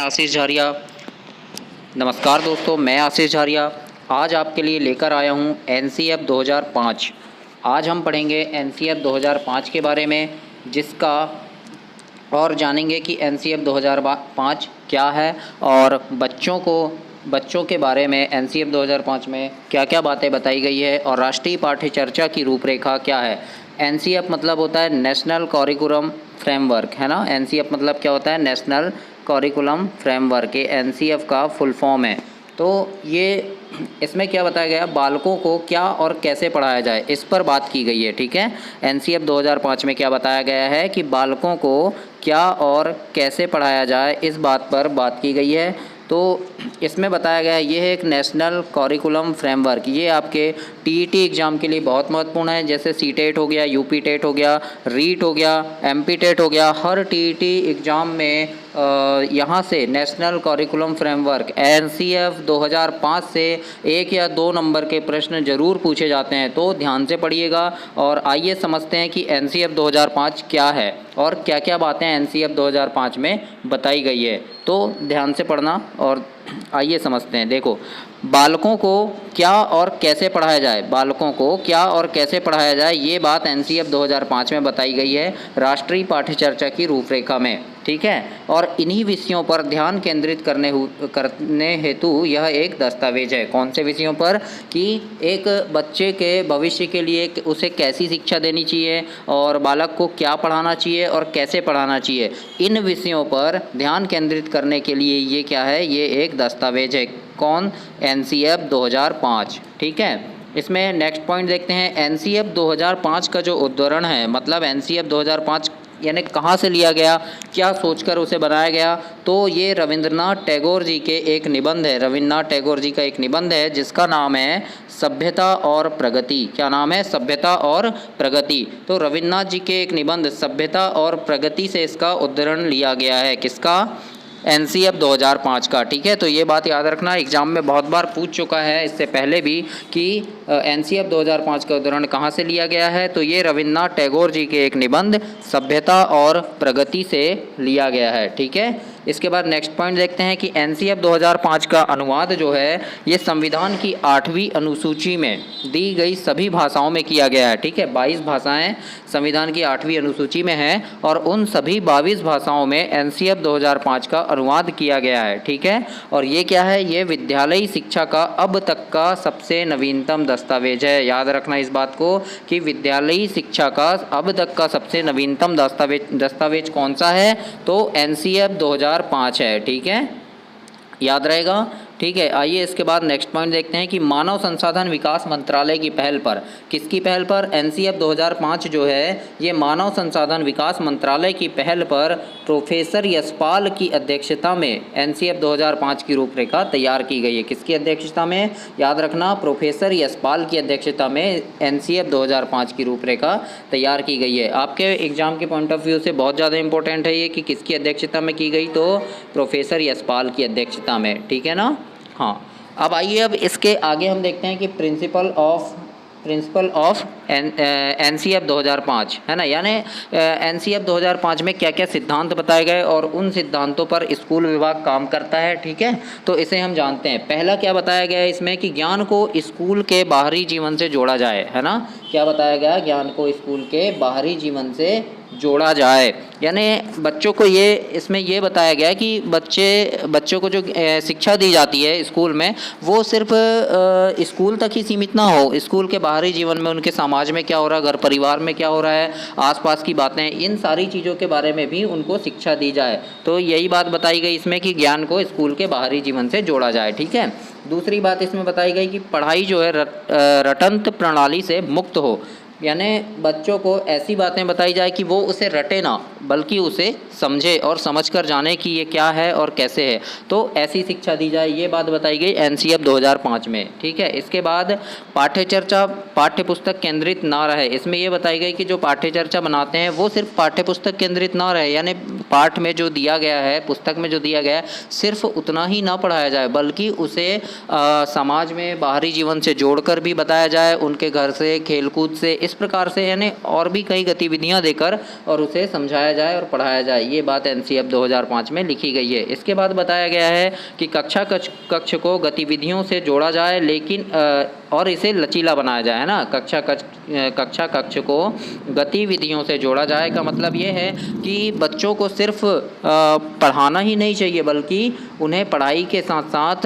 आशीष झारिया। नमस्कार दोस्तों, मैं आशीष झारिया आज आपके लिए लेकर आया हूँ एनसीएफ 2005। आज हम पढ़ेंगे एनसीएफ 2005 के बारे में, जिसका और जानेंगे कि एनसीएफ 2005 क्या है और बच्चों के बारे में एनसीएफ 2005 में क्या क्या बातें बताई गई है और राष्ट्रीय पाठ्य चर्चा की रूपरेखा क्या है। एनसीएफ मतलब होता है नेशनल करिकुलम फ्रेमवर्क, है ना। एनसीएफ मतलब क्या होता है? National curriculum framework. ये एनसीएफ का फुल फॉर्म है। तो ये इसमें क्या बताया गया, बालकों को क्या और कैसे पढ़ाया जाए, इस पर बात की गई है। ठीक है, एनसीएफ 2005 में क्या बताया गया है कि बालकों को क्या और कैसे पढ़ाया जाए, इस बात पर बात की गई है। तो इसमें बताया गया है, ये है एक नेशनल करिकुलम फ्रेमवर्क। ये आपके टीईटी एग्ज़ाम के लिए बहुत महत्वपूर्ण है। जैसे सीटेट हो गया, यूपी टेट हो गया, रीट हो गया, एमपी टेट हो गया, हर टीईटी एग्ज़ाम में यहाँ से नेशनल करिकुलम फ्रेमवर्क एनसीएफ 2005 से 1 या 2 नंबर के प्रश्न जरूर पूछे जाते हैं। तो ध्यान से पढ़िएगा और आइए समझते हैं कि एनसीएफ 2005 क्या है और क्या क्या बातें एनसीएफ 2005 में बताई गई है। तो ध्यान से पढ़ना और आइए समझते हैं। देखो, बालकों को क्या और कैसे पढ़ाया जाए, बालकों को क्या और कैसे पढ़ाया जाए, ये बात एनसीएफ 2005 में बताई गई है राष्ट्रीय पाठ्य चर्चा की रूपरेखा में। ठीक है, और इन्हीं विषयों पर ध्यान केंद्रित करने हेतु यह एक दस्तावेज है। कौन से विषयों पर? कि एक बच्चे के भविष्य के लिए उसे कैसी शिक्षा देनी चाहिए और बालक को क्या पढ़ाना चाहिए और कैसे पढ़ाना चाहिए, इन विषयों पर ध्यान केंद्रित करने के लिए ये क्या है, ये एक दस्तावेज है। कौन? एनसीएफ 2005। ठीक है, इसमें नेक्स्ट पॉइंट देखते हैं। एनसीएफ 2005 का जो उद्धरण है, मतलब एनसीएफ 2005 यानी कहाँ से लिया गया, क्या सोचकर उसे बनाया गया, तो ये रविंद्रनाथ टैगोर जी के एक निबंध है। रविंद्रनाथ टैगोर जी का एक निबंध है जिसका नाम है सभ्यता और प्रगति। क्या नाम है? सभ्यता और प्रगति। तो रविंद्रनाथ जी के एक निबंध सभ्यता और प्रगति से इसका उद्धरण लिया गया है। किसका? एनसीएफ 2005 का। ठीक है, तो ये बात याद रखना, एग्जाम में बहुत बार पूछ चुका है इससे पहले भी कि एनसीएफ 2005 का उद्धरण कहाँ से लिया गया है। तो ये रविंद्रनाथ टैगोर जी के एक निबंध सभ्यता और प्रगति से लिया गया है। ठीक है, इसके बाद नेक्स्ट पॉइंट देखते हैं कि एनसीएफ 2005 का अनुवाद जो है ये संविधान की 8वीं अनुसूची में दी गई सभी भाषाओं में किया गया है। ठीक है, 22 भाषाएं संविधान की 8वीं अनुसूची में हैं और उन सभी 22 भाषाओं में एनसीएफ 2005 का अनुवाद किया गया है। ठीक है, और ये क्या है, ये विद्यालयी शिक्षा का अब तक का सबसे नवीनतम दस्तावेज है। याद रखना इस बात को कि विद्यालयी शिक्षा का अब तक का सबसे नवीनतम दस्तावेज कौन सा है, तो एनसीएफ 2005 है। ठीक है, याद रहेगा। ठीक है, आइए इसके बाद नेक्स्ट पॉइंट देखते हैं कि मानव संसाधन विकास मंत्रालय की पहल पर, किसकी पहल पर? एनसीएफ 2005 जो है ये मानव संसाधन विकास मंत्रालय की पहल पर प्रोफेसर यशपाल की अध्यक्षता में एनसीएफ 2005 की रूपरेखा तैयार की गई है। किसकी अध्यक्षता में? याद रखना, प्रोफेसर यशपाल की अध्यक्षता में एनसीएफ 2005 की रूपरेखा तैयार की गई है। आपके एग्जाम के पॉइंट ऑफ व्यू से बहुत ज़्यादा इंपॉर्टेंट है ये कि किसकी अध्यक्षता में की गई, तो प्रोफेसर यशपाल की अध्यक्षता में। ठीक है ना। हाँ, अब आइए, अब इसके आगे हम देखते हैं कि प्रिंसिपल ऑफ एनसीएफ 2005, है ना। यानी एनसीएफ 2005 में क्या क्या सिद्धांत बताए गए और उन सिद्धांतों पर स्कूल विभाग काम करता है। ठीक है, तो इसे हम जानते हैं। पहला क्या बताया गया है इसमें कि ज्ञान को स्कूल के बाहरी जीवन से जोड़ा जाए, है ना। क्या बताया गया? ज्ञान को स्कूल के बाहरी जीवन से जोड़ा जाए। यानी बच्चों को ये इसमें ये बताया गया है कि बच्चों को जो शिक्षा दी जाती है स्कूल में, वो सिर्फ स्कूल तक ही सीमित ना हो। स्कूल के बाहरी जीवन में उनके समाज में क्या हो रहा है, घर परिवार में क्या हो रहा है, आसपास की बातें, इन सारी चीज़ों के बारे में भी उनको शिक्षा दी जाए। तो यही बात बताई गई इसमें कि ज्ञान को स्कूल के बाहरी जीवन से जोड़ा जाए। ठीक है, दूसरी बात इसमें बताई गई कि पढ़ाई जो है रटंत प्रणाली से मुक्त हो। यानी बच्चों को ऐसी बातें बताई जाए कि वो उसे रटे ना, बल्कि उसे समझे और समझकर जाने कि ये क्या है और कैसे है। तो ऐसी शिक्षा दी जाए, ये बात बताई गई एनसीएफ 2005 में। ठीक है, इसके बाद पाठ्य चर्चा पाठ्य पुस्तक केंद्रित ना रहे। इसमें ये बताई गई कि जो पाठ्य चर्चा बनाते हैं वो सिर्फ पाठ्य पुस्तक केंद्रित ना रहे, यानी पाठ में जो दिया गया है, पुस्तक में जो दिया गया है, सिर्फ उतना ही ना पढ़ाया जाए, बल्कि उसे समाज में बाहरी जीवन से जोड़कर भी बताया जाए, उनके घर से, खेलकूद से, इस इस प्रकार से यानी और भी कई गतिविधियां देकर और उसे समझाया जाए और पढ़ाया जाए। ये बात एनसीईएफ 2005 में लिखी गई है। इसके बाद बताया गया है कि कक्ष को गतिविधियों से जोड़ा जाए, लेकिन और इसे लचीला बनाया जाए, है ना। कक्षा कक्ष को गतिविधियों से जोड़ा जाए का मतलब ये है कि बच्चों को सिर्फ पढ़ाना ही नहीं चाहिए, बल्कि उन्हें पढ़ाई के साथ साथ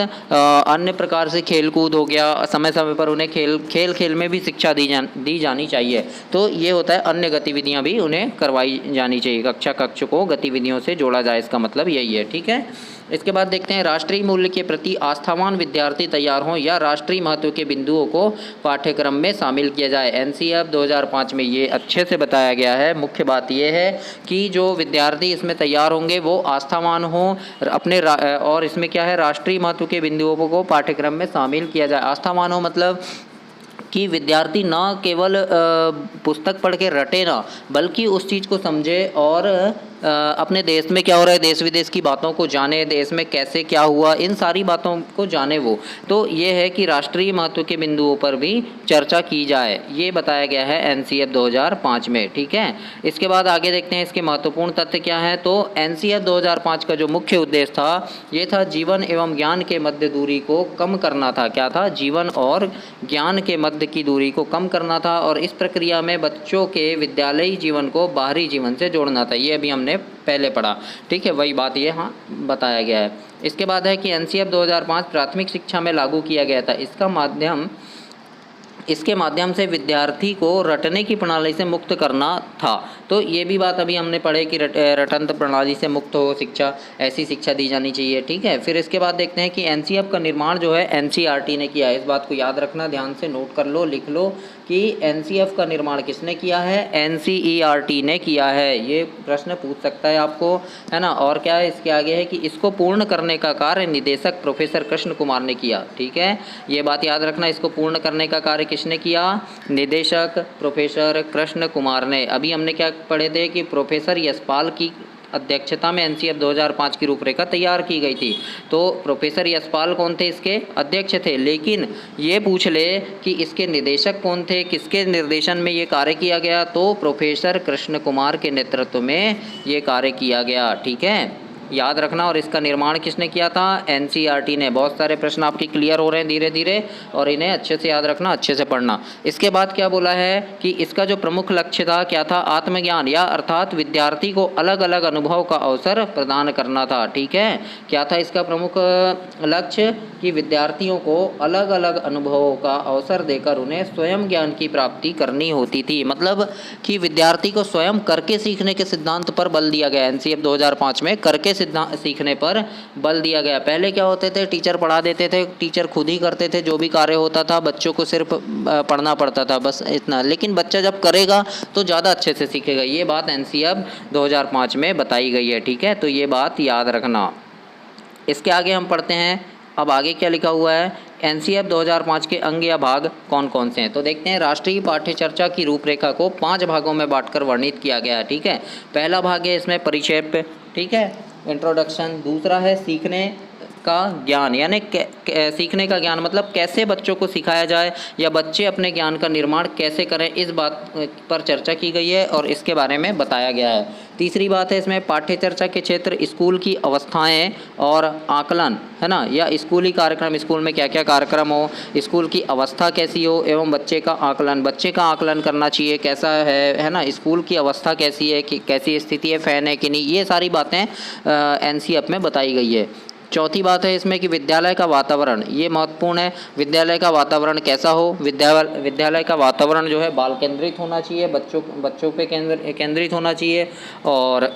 अन्य प्रकार से खेल कूद हो गया, समय समय पर उन्हें खेल में भी शिक्षा दी जानी चाहिए। तो ये होता है अन्य गतिविधियां भी उन्हें करवाई जानी चाहिए। कक्षा कक्ष को गतिविधियों से जोड़ा जाए, इसका मतलब यही है, ठीक है। इसके बाद देखते हैं, राष्ट्रीय मूल्य के प्रति आस्थावान विद्यार्थी तैयार हों या राष्ट्रीय महत्व के बिंदुओं को पाठ्यक्रम में शामिल किया जाए। एनसीईएफ 2005 में ये अच्छे से बताया गया है। मुख्य बात ये है कि जो विद्यार्थी इसमें तैयार होंगे वो आस्थावान हों अपने और इसमें क्या है, राष्ट्रीय महत्व के बिंदुओं को पाठ्यक्रम में शामिल किया जाए। आस्थावान हो मतलब कि विद्यार्थी न केवल पुस्तक पढ़ के रटे ना, बल्कि उस चीज़ को समझे और अपने देश में क्या हो रहा है, देश विदेश की बातों को जाने, देश में कैसे क्या हुआ, इन सारी बातों को जाने वो। तो ये है कि राष्ट्रीय महत्व के बिंदुओं पर भी चर्चा की जाए, ये बताया गया है एनसीईएफ 2005 में, ठीक है। इसके बाद आगे देखते हैं इसके महत्वपूर्ण तथ्य क्या हैं। तो एनसीईएफ 2005 का जो मुख्य उद्देश्य था ये था जीवन एवं ज्ञान के मध्य दूरी को कम करना था। क्या था? जीवन और ज्ञान के मध्य की दूरी को कम करना था, और इस प्रक्रिया में बच्चों के विद्यालयी जीवन को बाहरी जीवन से जोड़ना था। ये अभी हमने पहले पढ़ा, ठीक है, वही बात ये हाँ बताया गया है। इसके बाद है कि एनसीईएफ 2005 प्राथमिक शिक्षा में लागू किया गया था। इसके माध्यम से विद्यार्थी को रटने की प्रणाली से मुक्त करना था। तो ये भी बात अभी हमने पढ़े कि रटंत्र प्रणाली से मुक्त हो शिक्षा, ऐसी शिक्षा दी जानी चाहिए, ठीक है। फिर इसके बाद देखते हैं कि एनसीईएफ का निर्माण जो है एनसीईआरटी ने किया है। इस बात को याद रखना, ध्यान से नोट कर लो, लिख लो कि एनसीईएफ का निर्माण किसने किया है? एनसीईआरटी ने किया है। ये प्रश्न पूछ सकता है आपको, है ना। और क्या है इसके आगे है कि इसको पूर्ण करने का कार्य निदेशक प्रोफेसर कृष्ण कुमार ने किया, ठीक है। ये बात याद रखना, इसको पूर्ण करने का कार्य किसने किया? निदेशक प्रोफेसर कृष्ण कुमार ने। अभी हमने क्या पढ़े थे कि प्रोफेसर यशपाल की अध्यक्षता में एनसीईएफ 2005 की रूपरेखा तैयार की गई थी। तो प्रोफेसर यशपाल कौन थे? इसके अध्यक्ष थे। लेकिन ये पूछ ले कि इसके निदेशक कौन थे, किसके निर्देशन में ये कार्य किया गया? तो प्रोफेसर कृष्ण कुमार के नेतृत्व में ये कार्य किया गया, ठीक है, याद रखना। और इसका निर्माण किसने किया था? एनसीईआरटी ने। बहुत सारे प्रश्न आपके क्लियर हो रहे हैं धीरे धीरे, और इन्हें अच्छे से याद रखना, अच्छे से पढ़ना। इसके बाद क्या बोला है कि इसका जो प्रमुख लक्ष्य था क्या था? आत्मज्ञान, या अर्थात विद्यार्थी को अलग अलग अनुभव का अवसर प्रदान करना था, ठीक है। क्या था इसका प्रमुख लक्ष्य? कि विद्यार्थियों को अलग अलग अनुभवों का अवसर देकर उन्हें स्वयं ज्ञान की प्राप्ति करनी होती थी। मतलब कि विद्यार्थी को स्वयं करके सीखने के सिद्धांत पर बल दिया गया। एनसीईएफ 2005 में करके सीखने पर बल दिया गया। पहले क्या होते थे? टीचर पढ़ा देते थे, टीचर खुद ही करते थे, जो भी कार्य होता था बच्चों को सिर्फ पढ़ना पड़ता था, बस इतना। लेकिन बच्चा जब करेगा तो ज़्यादा अच्छे से सीखेगा। ये बात एनसीईएफ 2005 में बताई गई है, ठीक है। तो ये बात याद रखना। इसके आगे हम पढ़ते हैं, अब आगे क्या लिखा हुआ है। एनसीईएफ 2005 के अंग या भाग कौन कौन से हैं? तो देखते हैं, राष्ट्रीय पाठ्यचर्चा की रूपरेखा को 5 भागों में बांटकर वर्णित किया गया है, ठीक है। पहला भाग है इसमें परिचय, ठीक है, इंट्रोडक्शन। दूसरा है सीखने का ज्ञान, यानी सीखने का ज्ञान मतलब कैसे बच्चों को सिखाया जाए या बच्चे अपने ज्ञान का निर्माण कैसे करें, इस बात पर चर्चा की गई है और इसके बारे में बताया गया है। तीसरी बात है इसमें पाठ्यचर्चा के क्षेत्र, स्कूल की अवस्थाएं और आकलन, है ना, या स्कूली कार्यक्रम, स्कूल में क्या क्या कार्यक्रम हो, स्कूल की अवस्था कैसी हो, एवं बच्चे का आकलन, बच्चे का आकलन करना चाहिए कैसा है ना, स्कूल की अवस्था कैसी है, कि कैसी स्थिति है, फ़ैन है कि नहीं, ये सारी बातें एनसीईएफ में बताई गई है। चौथी बात है इसमें कि विद्यालय का वातावरण, ये महत्वपूर्ण है। विद्यालय का वातावरण कैसा हो? विद्यालय का वातावरण जो है बाल केंद्रित होना चाहिए, बच्चों पे केंद्रित होना चाहिए, और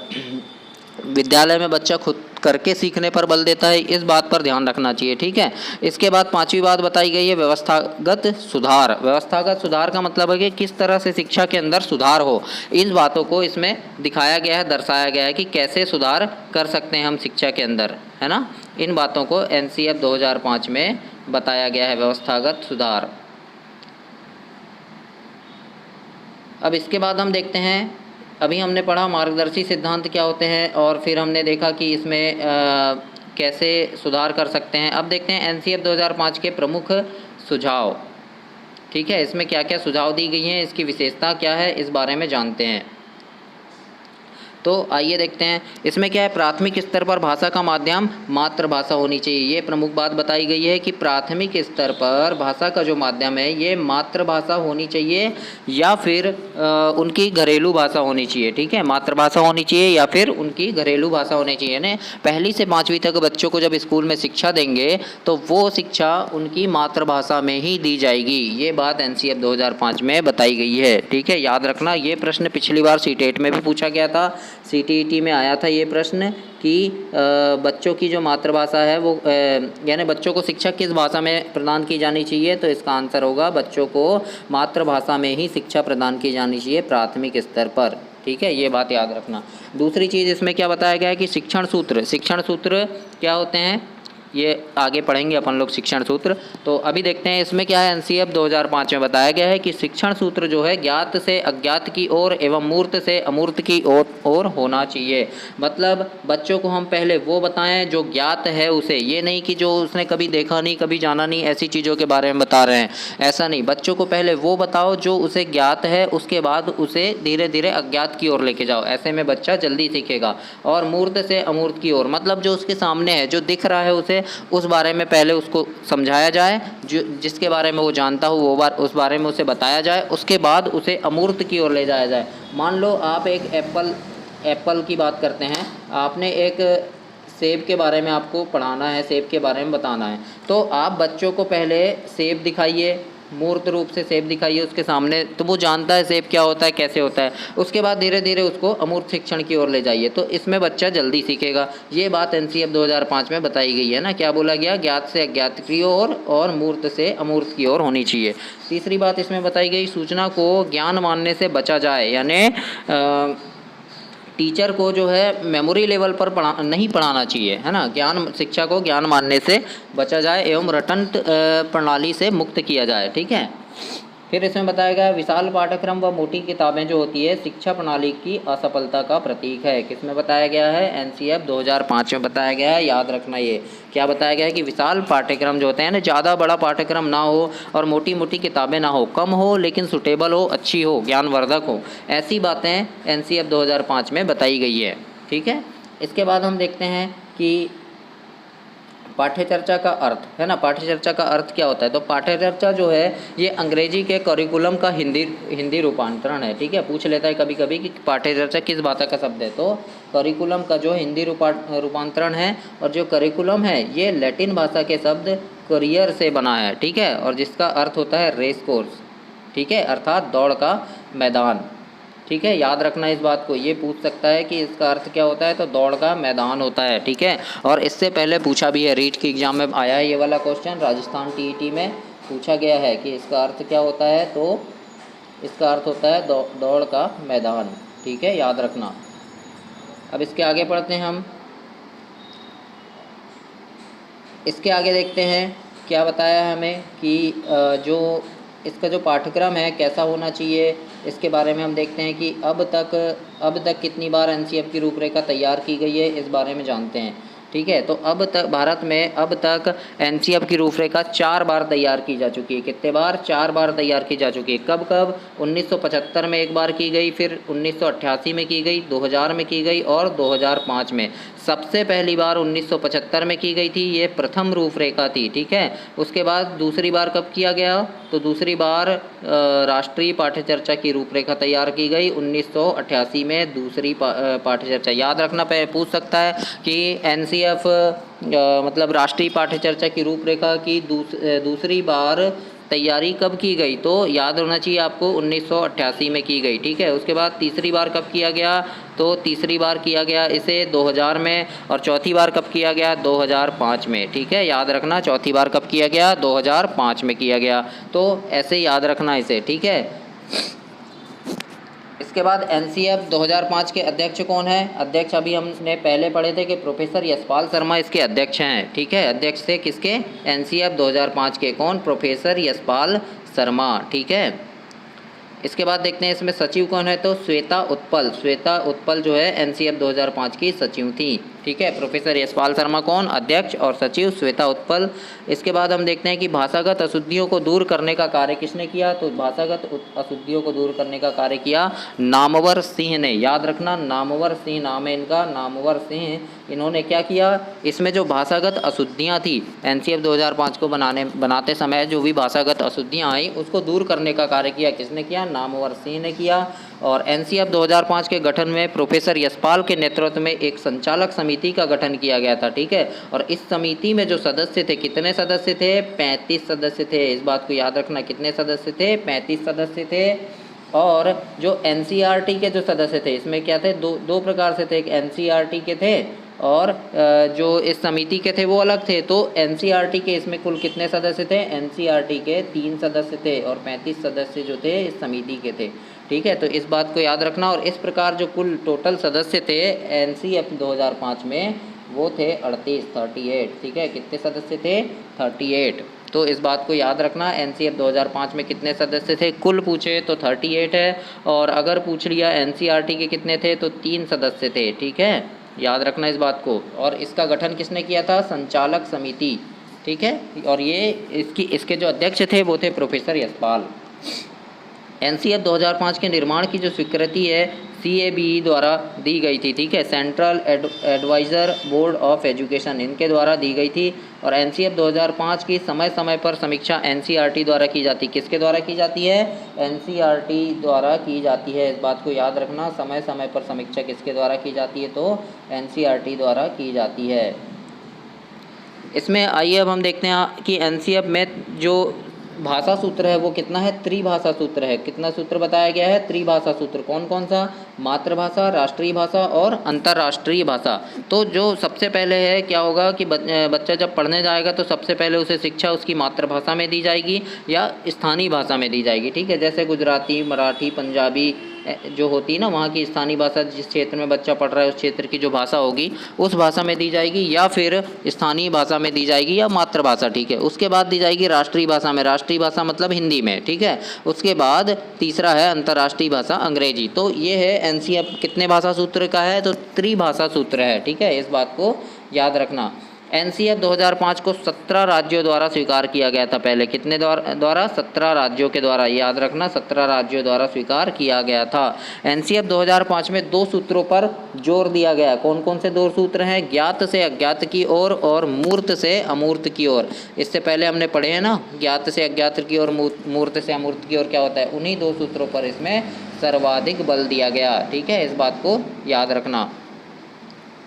विद्यालय में बच्चा खुद करके सीखने पर बल देता है, इस बात पर ध्यान रखना चाहिए, ठीक है। इसके बाद 5वीं बात बताई गई है व्यवस्थागत सुधार। व्यवस्थागत सुधार का मतलब है कि किस तरह से शिक्षा के अंदर सुधार हो, इन बातों को इसमें दिखाया गया है, दर्शाया गया है कि कैसे सुधार कर सकते हैं हम शिक्षा के अंदर, है ना। इन बातों को एनसीईएफ 2005 में बताया गया है, व्यवस्थागत सुधार। अब इसके बाद हम देखते हैं, अभी हमने पढ़ा मार्गदर्शी सिद्धांत क्या होते हैं, और फिर हमने देखा कि इसमें कैसे सुधार कर सकते हैं। अब देखते हैं एनसीईएफ 2005 के प्रमुख सुझाव। ठीक है, इसमें क्या क्या सुझाव दी गई हैं, इसकी विशेषता क्या है, इस बारे में जानते हैं। तो आइए देखते हैं इसमें क्या है। प्राथमिक स्तर पर भाषा का माध्यम मातृभाषा होनी चाहिए, ये प्रमुख बात बताई गई है कि प्राथमिक स्तर पर भाषा का जो माध्यम है ये मातृभाषा होनी चाहिए या फिर उनकी घरेलू भाषा होनी चाहिए। ठीक है, मातृभाषा होनी चाहिए या फिर उनकी घरेलू भाषा होनी चाहिए। यानी पहली से 5वीं तक बच्चों को जब स्कूल में शिक्षा देंगे तो वो शिक्षा उनकी मातृभाषा में ही दी जाएगी, ये बात एनसीएफ 2005 में बताई गई है। ठीक है, याद रखना, ये प्रश्न पिछली बार सीटेट में भी पूछा गया था, सीटीईटी में आया था ये प्रश्न कि बच्चों की जो मातृभाषा है वो यानी बच्चों को शिक्षा किस भाषा में प्रदान की जानी चाहिए, तो इसका आंसर होगा बच्चों को मातृभाषा में ही शिक्षा प्रदान की जानी चाहिए प्राथमिक स्तर पर। ठीक है, ये बात याद रखना। दूसरी चीज़ इसमें क्या बताया गया है कि शिक्षण सूत्र क्या होते हैं, ये आगे पढ़ेंगे अपन लोग शिक्षण सूत्र। तो अभी देखते हैं इसमें क्या है। एनसीएफ 2005 में बताया गया है कि शिक्षण सूत्र जो है ज्ञात से अज्ञात की ओर एवं मूर्त से अमूर्त की ओर होना चाहिए। मतलब बच्चों को हम पहले वो बताएं जो ज्ञात है उसे, ये नहीं कि जो उसने कभी देखा नहीं कभी जाना नहीं ऐसी चीज़ों के बारे में बता रहे हैं, ऐसा नहीं। बच्चों को पहले वो बताओ जो उसे ज्ञात है, उसके बाद उसे धीरे धीरे अज्ञात की ओर लेके जाओ, ऐसे में बच्चा जल्दी सीखेगा। और मूर्त से अमूर्त की ओर मतलब जो उसके सामने है, जो दिख रहा है उसे, उस बारे में पहले उसको समझाया जाए, जो जिसके बारे में वो जानता हो वो उस बारे में उसे बताया जाए, उसके बाद उसे अमूर्त की ओर ले जाया जाए। मान लो आप एक एप्पल की बात करते हैं, आपने एक सेब के बारे में आपको पढ़ाना है, सेब के बारे में बताना है, तो आप बच्चों को पहले सेब दिखाइए, मूर्त रूप से सेब दिखाइए उसके सामने, तो वो जानता है सेब क्या होता है कैसे होता है। उसके बाद धीरे धीरे उसको अमूर्त शिक्षण की ओर ले जाइए, तो इसमें बच्चा जल्दी सीखेगा। ये बात एनसीएफ 2005 में बताई गई है ना, क्या बोला गया, ज्ञात से अज्ञात की ओर और मूर्त से अमूर्त की ओर होनी चाहिए। तीसरी बात इसमें बताई गई, सूचना को ज्ञान मानने से बचा जाए, यानी टीचर को जो है मेमोरी लेवल पर नहीं पढ़ाना चाहिए, है ना। शिक्षा को ज्ञान मानने से बचा जाए एवं रटन प्रणाली से मुक्त किया जाए। ठीक है, फिर इसमें बताया गया विशाल पाठ्यक्रम व मोटी किताबें जो होती है शिक्षा प्रणाली की असफलता का प्रतीक है। किसमें बताया गया है, एनसीएफ 2005 में बताया गया है। याद रखना, ये क्या बताया गया है कि विशाल पाठ्यक्रम जो होते हैं ना, ज़्यादा बड़ा पाठ्यक्रम ना हो और मोटी मोटी किताबें ना हो, कम हो लेकिन सुटेबल हो, अच्छी हो, ज्ञानवर्धक हो, ऐसी बातें एनसीएफ 2005 में बताई गई है। ठीक है, इसके बाद हम देखते हैं कि पाठ्यचर्चा का अर्थ, है ना। पाठ्यचर्चा का अर्थ क्या होता है, तो पाठ्यचर्चा जो है ये अंग्रेजी के करिकुलम का हिंदी रूपांतरण है। ठीक है, पूछ लेता है कभी कभी कि पाठ्यचर्चा किस भाषा का शब्द है, तो करिकुलम का जो हिंदी रूपांतरण है, और जो करिकुलम है ये लैटिन भाषा के शब्द करियर से बना है। ठीक है, और जिसका अर्थ होता है रेस कोर्स। ठीक है, अर्थात दौड़ का मैदान। ठीक है, याद रखना इस बात को, ये पूछ सकता है कि इसका अर्थ क्या होता है, तो दौड़ का मैदान होता है। ठीक है, और इससे पहले पूछा भी है, रीट की एग्जाम में आया है ये वाला क्वेश्चन, राजस्थान टीईटी में पूछा गया है कि इसका अर्थ क्या होता है, तो इसका अर्थ होता है दौड़ का मैदान। ठीक है, याद रखना। अब इसके आगे पढ़ते हैं हम, इसके आगे देखते हैं क्या बताया है हमें कि जो इसका जो पाठ्यक्रम है कैसा होना चाहिए, इसके बारे में हम देखते हैं कि अब तक कितनी बार एनसीएफ की रूपरेखा तैयार की गई है, इस बारे में जानते हैं। ठीक है, तो अब तक भारत में अब तक एनसीएफ की रूपरेखा 4 बार तैयार की जा चुकी है। कितने बार, 4 बार तैयार की जा चुकी है। कब 1975 में एक बार की गई, फिर 1988 में की गई, 2000 में की गई और 2005 में। सबसे पहली बार 1975 में की गई थी, ये प्रथम रूपरेखा थी। ठीक है, उसके बाद दूसरी बार कब किया गया, तो दूसरी बार राष्ट्रीय पाठ्यचर्चा की रूपरेखा तैयार की गई 1988 में, दूसरी पाठ्यचर्चा। याद रखना, पूछ सकता है कि एनसीएफ मतलब राष्ट्रीय पाठ्यचर्चा की रूपरेखा की दूसरी बार तैयारी कब की गई, तो याद होना चाहिए आपको 1988 में की गई। ठीक है, उसके बाद तीसरी बार कब किया गया, तो तीसरी बार किया गया इसे 2000 में, और चौथी बार कब किया गया, 2005 में। ठीक है, याद रखना, चौथी बार कब किया गया, 2005 में किया गया। तो ऐसे याद रखना इसे। ठीक है, इसके बाद एनसीएफ 2005 के अध्यक्ष कौन है, अध्यक्ष अभी हमने पहले पढ़े थे कि प्रोफेसर यशपाल शर्मा इसके अध्यक्ष हैं। ठीक है, अध्यक्ष थे किसके, एनसीएफ 2005 के, कौन, प्रोफेसर यशपाल शर्मा। ठीक है, इसके बाद देखते हैं इसमें सचिव कौन है, तो श्वेता उत्पल जो है एनसीएफ 2005 की सचिव थी। ठीक है, प्रोफेसर यशपाल शर्मा कौन अध्यक्ष और सचिव श्वेता उत्पल। इसके बाद हम देखते हैं कि भाषागत अशुद्धियों को दूर करने का कार्य किसने किया, तो भाषागत अशुद्धियों को दूर करने का कार्य किया नामवर सिंह ने। याद रखना, नामवर सिंह नाम है इनका, नामवर सिंह। इन्होंने क्या किया, इसमें जो भाषागत अशुद्धियाँ थी एनसीएफ 2005 को बनाते समय जो भी भाषागत अशुद्धियाँ आई उसको दूर करने का कार्य किया किसने किया, नामवर सिंह ने किया। और एनसीएफ 2005 के गठन में प्रोफेसर यशपाल के नेतृत्व में एक संचालक समिति का गठन किया गया था। ठीक है, और इस समिति में जो सदस्य थे, कितने सदस्य थे, 35 सदस्य थे। इस बात को याद रखना, कितने सदस्य थे, 35 सदस्य थे। और जो एनसीईआरटी के जो सदस्य थे इसमें क्या थे, दो प्रकार से थे, एक एनसीईआरटी के थे और जो इस समिति के थे वो अलग थे। तो एनसीईआरटी के इसमें कुल कितने सदस्य थे, एनसीईआरटी के 3 सदस्य थे और 35 सदस्य जो थे इस समिति के थे। ठीक है, तो इस बात को याद रखना। और इस प्रकार जो कुल टोटल सदस्य थे एनसीएफ 2005 में वो थे 38। ठीक है, कितने सदस्य थे, 38। तो इस बात को याद रखना, एनसीएफ 2005 में कितने सदस्य थे, कुल पूछे तो 38 है, और अगर पूछ लिया एनसीईआरटी के कितने थे तो 3 सदस्य थे। ठीक है, याद रखना इस बात को। और इसका गठन किसने किया था, संचालक समिति। ठीक है, और ये इसके जो अध्यक्ष थे वो थे प्रोफेसर यशपाल। एनसीएफ 2005 के निर्माण की जो स्वीकृति है CABE द्वारा दी गई थी। ठीक है, central adviser board of education, इनके द्वारा दी गई थी। और एनसीएफ 2005 की समय समय पर समीक्षा एनसीईआरटी द्वारा की जाती, किसके द्वारा की जाती है, एनसीईआरटी द्वारा की जाती है। इस बात को याद रखना, समय समय पर समीक्षा किसके द्वारा की जाती है, तो एनसीईआरटी द्वारा की जाती है। इसमें आइए अब हम देखते हैं कि एनसीएफ में जो भाषा सूत्र है वो कितना है, त्रिभाषा सूत्र है। कितना सूत्र बताया गया है, त्रिभाषा सूत्र। कौन कौन सा, मातृभाषा, राष्ट्रीय भाषा और अंतर्राष्ट्रीय भाषा। तो जो सबसे पहले है क्या होगा कि बच्चा जब पढ़ने जाएगा तो सबसे पहले उसे शिक्षा उसकी मातृभाषा में दी जाएगी या स्थानीय भाषा में दी जाएगी। ठीक है, जैसे गुजराती, मराठी, पंजाबी जो होती है ना वहाँ की स्थानीय भाषा, जिस क्षेत्र में बच्चा पढ़ रहा है उस क्षेत्र की जो भाषा होगी उस भाषा में दी जाएगी, या फिर स्थानीय भाषा में दी जाएगी या मातृभाषा। ठीक है, उसके बाद दी जाएगी राष्ट्रीय भाषा में, राष्ट्रीय भाषा मतलब हिंदी में। ठीक है, उसके बाद तीसरा है अंतर्राष्ट्रीय भाषा अंग्रेजी। तो ये है एनसीएफ कितने भाषा सूत्र का है, तो त्रिभाषा सूत्र है। ठीक है, इस बात को याद रखना। एनसीएफ 2005 को 17 राज्यों द्वारा स्वीकार किया गया था। पहले कितने द्वारा 17 राज्यों के द्वारा, याद रखना 17 राज्यों द्वारा स्वीकार किया गया था। एनसीएफ 2005 में 2 सूत्रों पर जोर दिया गया। कौन कौन से 2 सूत्र हैं, ज्ञात से अज्ञात की ओर और मूर्त से अमूर्त की ओर। इससे पहले हमने पढ़े हैं ना, ज्ञात से अज्ञात की ओर, मूर्त से अमूर्त की ओर क्या होता है। उन्हीं 2 सूत्रों पर इसमें सर्वाधिक बल दिया गया। ठीक है, इस बात को याद रखना।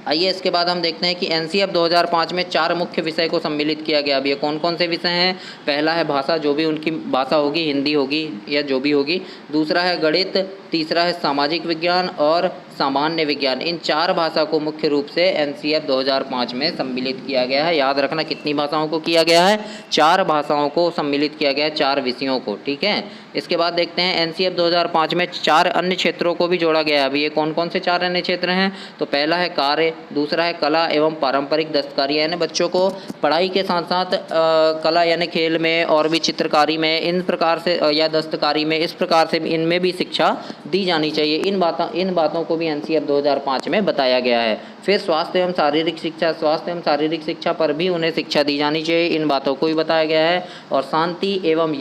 आइए इसके बाद हम देखते हैं कि एनसीएफ 2005 में 4 मुख्य विषय को सम्मिलित किया गया। अब ये कौन कौन से विषय हैं, पहला है भाषा, जो भी उनकी भाषा होगी, हिंदी होगी या जो भी होगी। दूसरा है गणित, तीसरा है सामाजिक विज्ञान और सामान्य विज्ञान। इन 4 भाषा को मुख्य रूप से एनसीएफ 2005 में सम्मिलित किया गया है। याद रखना कितनी भाषाओं को किया गया है, 4 भाषाओं को सम्मिलित किया गया है, 4 विषयों को। ठीक है, इसके बाद देखते हैं एनसीएफ 2005 में 4 अन्य क्षेत्रों को भी जोड़ा गया है। अभी ये कौन कौन से 4 अन्य क्षेत्र हैं, तो पहला है कार्य, दूसरा है कला एवं पारंपरिक दस्तकारी, यानी बच्चों को पढ़ाई के साथ साथ कला यानी खेल में और भी चित्रकारी में, इन प्रकार से या दस्तकारी में, इस प्रकार से इनमें भी शिक्षा दी जानी चाहिए। इन बातों को भी एनसीएफ 2005 में बताया गया है। फिर स्वास्थ्य एवं शारीरिक शिक्षा पर भी उन्हें शिक्षा दी जानी चाहिए, इन बातों को भी बताया गया है। और शांति एवं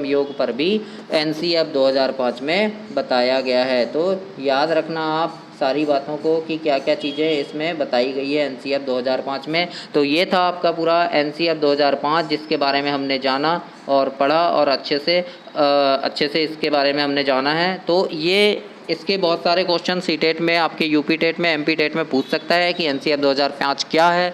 योग पर भी एनसीएफ 2005 में बताया गया है। तो याद रखना आप सारी बातों को कि क्या क्या चीज़ें इसमें बताई गई है एनसीएफ 2005 में। तो ये था आपका पूरा एनसीएफ 2005 जिसके बारे में हमने जाना और पढ़ा और अच्छे से इसके बारे में हमने जाना है। तो ये इसके बहुत सारे क्वेश्चन सीटेट में, आपके यूपी टेट में, एमपी टेट में पूछ सकता है कि एनसीएफ 2005 क्या है।